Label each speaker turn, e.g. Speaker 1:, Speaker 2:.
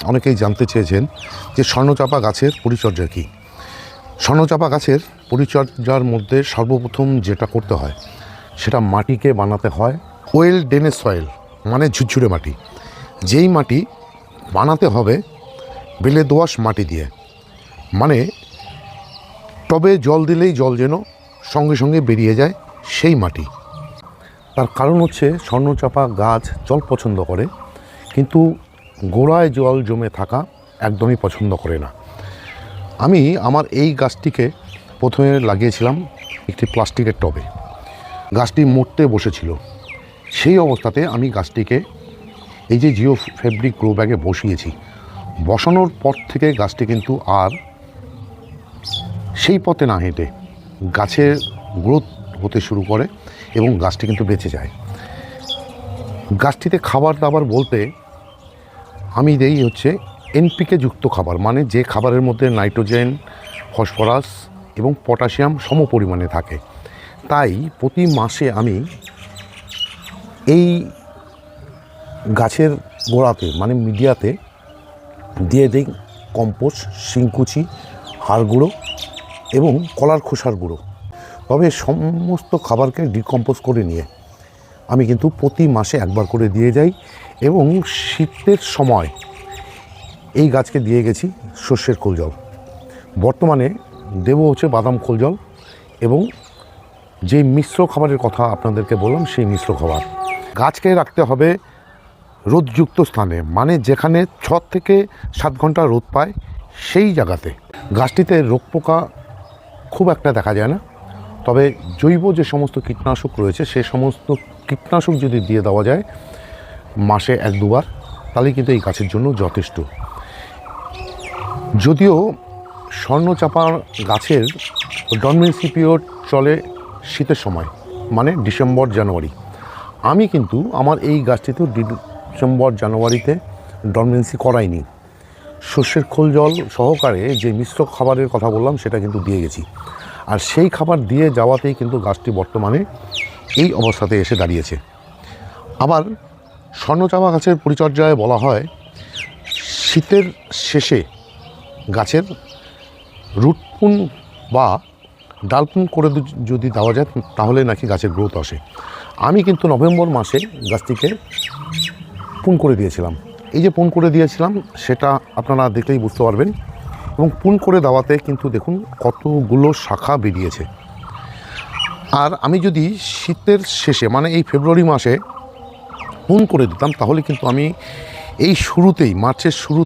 Speaker 1: অনেকেই জানতে চেয়েছেন যে স্বর্ণচাপা গাছের পরিচর্যা কী। স্বর্ণচাপা গাছের পরিচর্যার মধ্যে সর্বপ্রথম যেটা করতে হয় সেটা মাটিকে বানাতে হয় ওয়েল ড্রেনেজ সয়েল, মানে ঝুরঝুরে মাটি। যেই মাটি বানাতে হবে বেলে দোআঁশ মাটি দিয়ে, মানে টবে জল দিলেই জল যেন সঙ্গে সঙ্গে বেরিয়ে যায় সেই মাটি। তার কারণ হচ্ছে স্বর্ণচাপা গাছ জল পছন্দ করে, কিন্তু গোড়ায় জল জমে থাকা একদমই পছন্দ করে না। আমি আমার এই গাছটিকে প্রথমে লাগিয়েছিলাম একটি প্লাস্টিকের টবে। গাছটি মরতে বসেছিল। সেই অবস্থাতে আমি গাছটিকে এই যে জিও ফেব্রিক গ্রো ব্যাগে বসিয়েছি। বসানোর পর থেকে গাছটি কিন্তু আর সেই পথে না হেঁটে গাছের গ্রোথ হতে শুরু করে এবং গাছটি কিন্তু বেঁচে যায়। গাছটিতে খাবার দাবার বলতে আমি দেই হচ্ছে এনপিকে যুক্ত খাবার, মানে যে খাবারের মধ্যে নাইট্রোজেন, ফসফরাস এবং পটাশিয়াম সম পরিমাণে থাকে। তাই প্রতি মাসে আমি এই গাছের গোড়াতে, মানে মিডিয়াতে দিয়ে দিই কম্পোস্ট, শিংকুচি, হাড় গুঁড়ো এবং কলার খোসার গুঁড়ো। তবে সমস্ত খাবারকে ডিকম্পোজ করে নিয়ে আমি কিন্তু প্রতি মাসে একবার করে দিয়ে যাই। এবং শীতের সময় এই গাছকে দিয়ে গেছি সর্ষের খোল জল। বর্তমানে দেবো হচ্ছে বাদাম খোল জল এবং যে মিশ্র খাবারের কথা আপনাদেরকে বললাম সেই মিশ্র খাবার। গাছকে রাখতে হবে রোদযুক্ত স্থানে, মানে যেখানে 6 থেকে 7 ঘন্টা রোদ পায় সেই জায়গাতে। গাছটিতে রোগ পোকা খুব একটা দেখা যায় না, তবে জৈব যে সমস্ত কীটনাশক রয়েছে সে সমস্ত কীটনাশক যদি দিয়ে দেওয়া যায় মাসে 1-2 বার, তাহলে কিন্তু এই গাছের জন্য যথেষ্ট। যদিও স্বর্ণচাপা গাছের ডরমেন্সি পিরিয়ড চলে শীতের সময়, মানে ডিসেম্বর জানুয়ারি। আমি কিন্তু আমার এই গাছটিতেও ডিসেম্বর জানুয়ারিতে ডরমেন্সি করাইনি। সর্ষের খোল জল সহকারে যে মিশ্র খাবারের কথা বললাম সেটা কিন্তু দিয়ে গেছি। আর সেই খাবার দিয়ে যাওয়াতেই কিন্তু গাছটি বর্তমানে এই অবস্থাতে এসে দাঁড়িয়েছে। আবার স্বর্ণচাপা গাছের পরিচর্যায় বলা হয় শীতের শেষে গাছের রুটপুন বা ডালপুন করে যদি দেওয়া যায় তাহলে নাকি গাছের গ্রোথ আসে। আমি কিন্তু নভেম্বর মাসে গাছটিকে পুন করে দিয়েছিলাম। এই যে পুন করে দিয়েছিলাম সেটা আপনারা দেখলেই বুঝতে পারবেন। এবং পুন করে দেওয়াতে কিন্তু দেখুন কতগুলো শাখা বেরিয়েছে। আর আমি যদি শীতের শেষে, মানে এই ফেব্রুয়ারি মাসে পুন করে দিতাম তাহলে কিন্তু আমি এই শুরুতেই, মার্চের শুরু